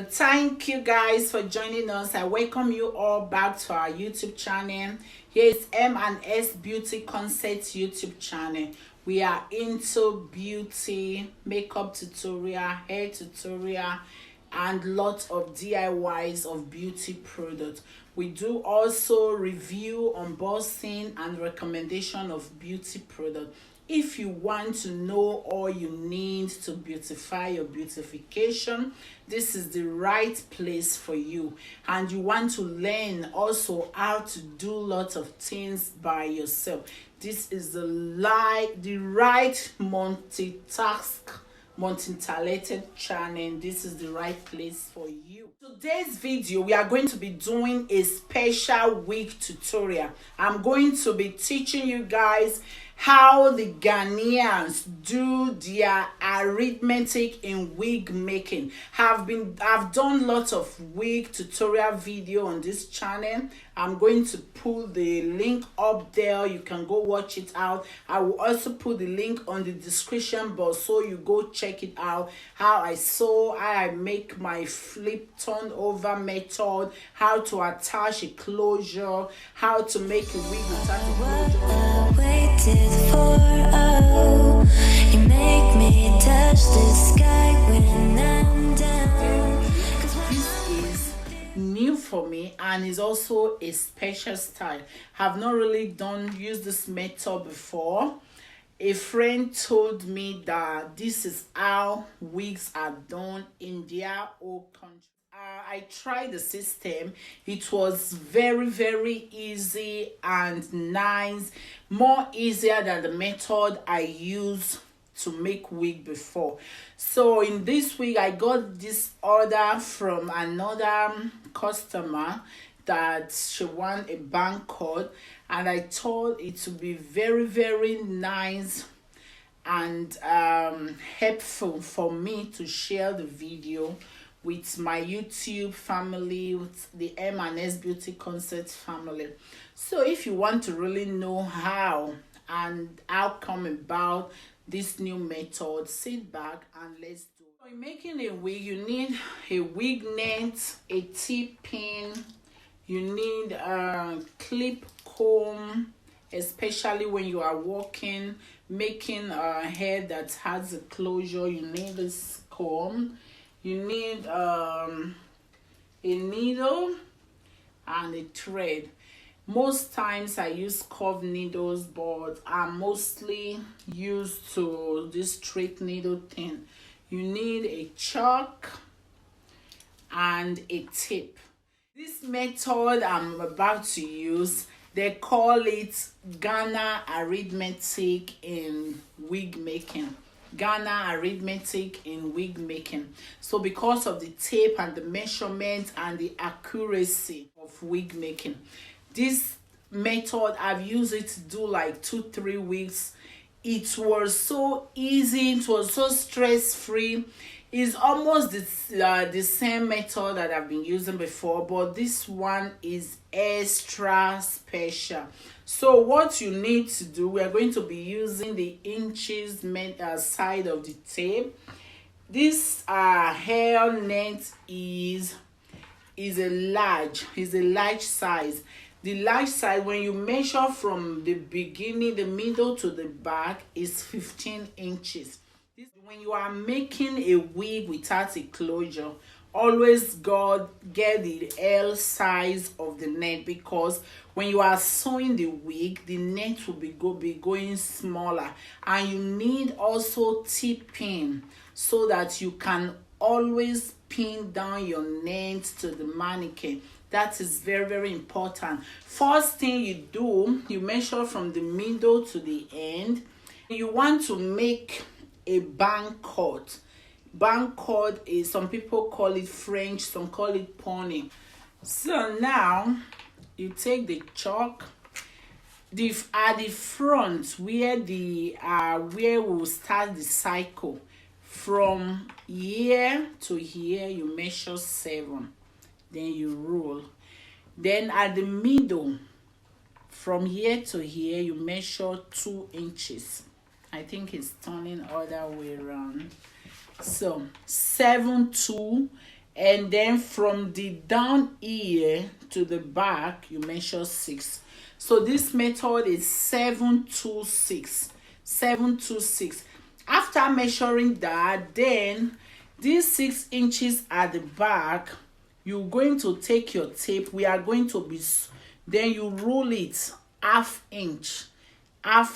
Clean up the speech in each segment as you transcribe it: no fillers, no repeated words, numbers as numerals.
Thank you guys for joining us. I welcome you all back to our YouTube channel. Here is M&S BeautyKonzept YouTube channel. We are into beauty, makeup tutorial, hair tutorial, and lots of DIYs of beauty products. We do also review, unboxing, and recommendation of beauty products. If you want to know all you need to beautify your beautification, this is the right place for you. And you want to learn also how to do lots of things by yourself. This is the right multi-talented channel. This is the right place for you. Today's video, we are going to be doing a special wig tutorial. I'm going to be teaching you guys how the Ghanaians do their arithmetic in wig making. I've done lots of wig tutorial video on this channel. I'm going to put the link up there. You can go watch it out. I will also put the link on the description box so you go check it out. How I make my flip turn over method, how to attach a closure, how to make a wig without a closure. You make me touch the sky when I'm down. This is new for me and is also a special style. Have not really used this method before. A friend told me that this is how wigs are done in their own country. I tried the system. It was very easy and nice, more easier than the method I used to make wig before. So in this wig, I got this order from another customer that she want a bank code, and I thought it would be very nice and helpful for me to share the video with my YouTube family, with the M&S BeautyKonzept family. So if you want to really know how come about this new method, sit back and let's do it. So in making a wig, you need a wig net, a T-pin, you need a clip comb, especially when you are making a hair that has a closure. You need this comb. You need a needle and a thread. Most times I use curved needles, but I'm mostly used to this straight needle thing. You need a chalk and a tip. This method I'm about to use, they call it Ghana Arithmetic in wig making. Ghana Arithmetic in wig making. So because of the tape and the measurement and the accuracy of wig making, this method I've used it to do like 2-3 weeks. It was so easy, it was so stress-free. It's almost the same method that I've been using before, but this one is extra special. So what you need to do, we are going to be using the inches side of the tape. This hair net is a large size. The large size, when you measure from the beginning, the middle to the back, is 15 inches. When you are making a wig without a closure, always get the L size of the net, because when you are sewing the wig, the net will be going smaller, and you need also T-pin so that you can always pin down your net to the mannequin. That is very important. First thing you do, you measure from the middle to the end. You want to make a bank cut. Bank cut is, some people call it French, some call it pony. So now you take the chalk at the front where we'll start the cycle. From here to here you measure 7, then you roll. Then at the middle, from here to here you measure 2 inches. I think it's turning other way around. So 7, 2, and then from the down ear to the back you measure 6. So this method is 726. After measuring that, then these 6 inches at the back, you're going to take your tape. We are going to be, then you roll it half inch. That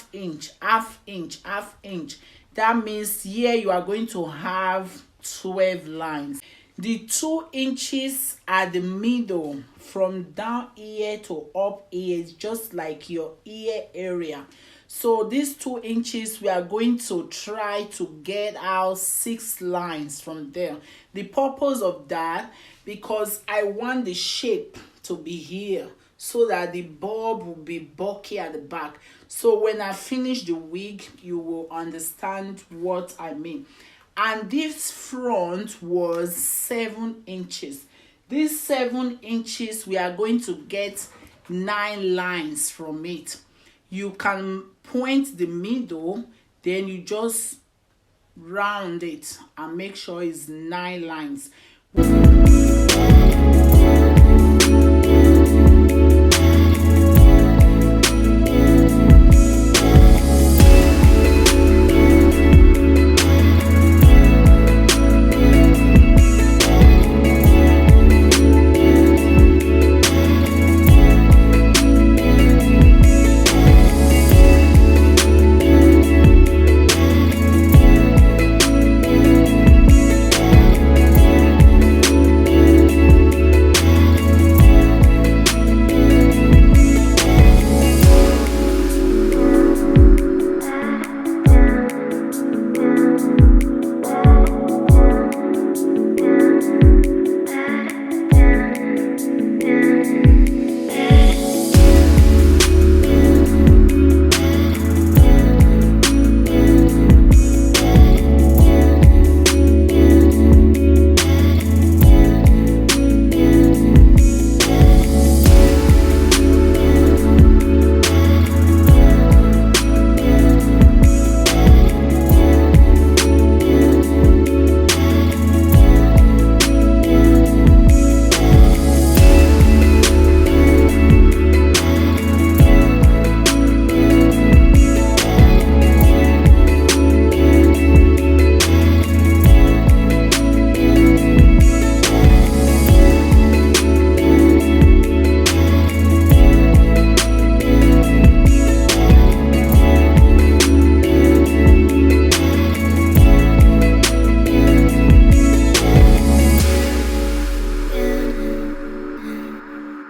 means here you are going to have 12 lines. The 2 inches at the middle from down ear to up ear is just like your ear area. So these 2 inches, we are going to try to get out 6 lines from there. The purpose of that, because I want the shape to be here so that the bob will be bulky at the back. So when I finish the wig, you will understand what I mean. And this front was 7 inches. These 7 inches, we are going to get 9 lines from it. You can point the middle, then you just round it and make sure it's 9 lines.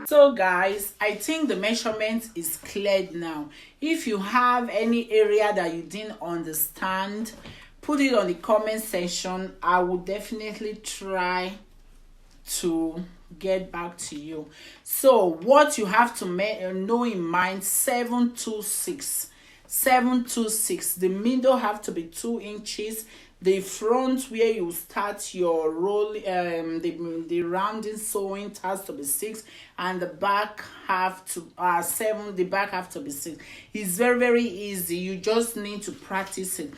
So guys, I think the measurement is cleared now. If you have any area that you didn't understand, put it on the comment section. I will definitely try to get back to you. So what you have to know in mind, 726. The middle have to be 2 inches. The front where you start your roll, the rounding sewing has to be 6, and the back have to 7. The back have to be 6. It's very easy. You just need to practice it.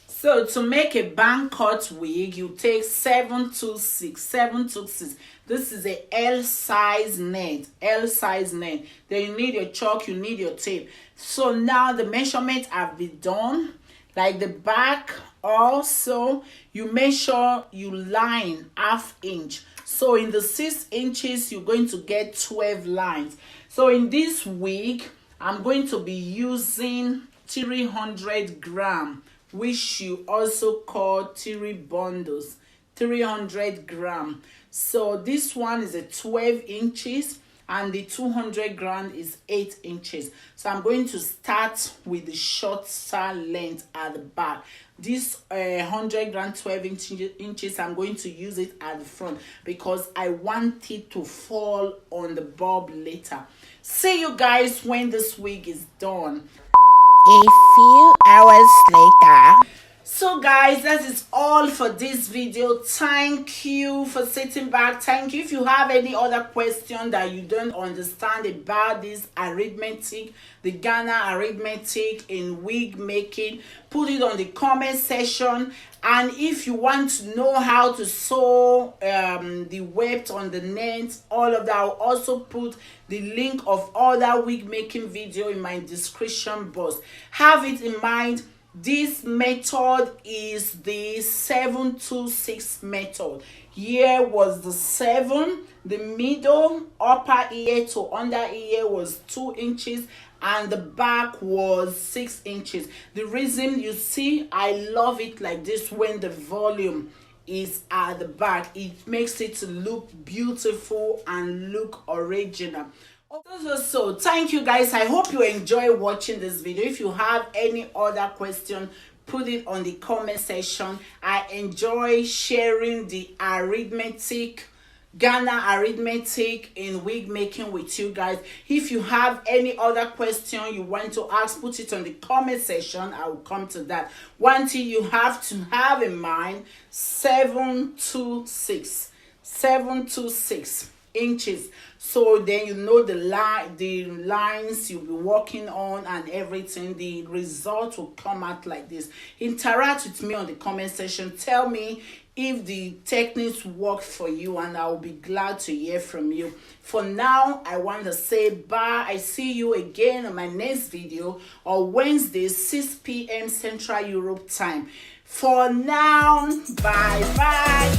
So to make a bang cut wig, you take 726. This is a L size net. Then you need your chalk, you need your tape. So now the measurement have been done. Like the back also, you measure, you line half inch. So in the 6 inches, you're going to get 12 lines. So in this wig, I'm going to be using 300 gram, which you also call 3 bundles, 300 gram. So this one is a 12 inches and the 200 gram is 8 inches. So I'm going to start with the shorter length at the back. This 100 gram 12 inches, I'm going to use it at the front because I want it to fall on the bob later. See you guys when this wig is done. A few hours later. So guys, that is all for this video. Thank you for sitting back. Thank you. If you have any other question that you don't understand about this arithmetic, the Ghana arithmetic in wig making, put it on the comment section. And if you want to know how to sew the weft on the net, all of that, I'll also put the link of other wig making video in my description box. Have it in mind, this method is the 726 method. Here was the 7, the middle, upper ear to under ear was 2 inches, and the back was 6 inches. The reason you see I love it like this, when the volume is at the back, it makes it look beautiful and look original. So thank you guys. I hope you enjoy watching this video. If you have any other question, put it on the comment section. I enjoy sharing the arithmetic, Ghana arithmetic in wig making with you guys. If you have any other question you want to ask, put it on the comment section. I will come to that. One thing you have to have in mind, 726 inches. So then you know the lines you'll be working on and everything. The result will come out like this. Interact with me on the comment section. Tell me if the techniques work for you, and I will be glad to hear from you. For now, I want to say bye. I see you again on my next video on Wednesday, 6 p.m. Central Europe time. For now, bye bye.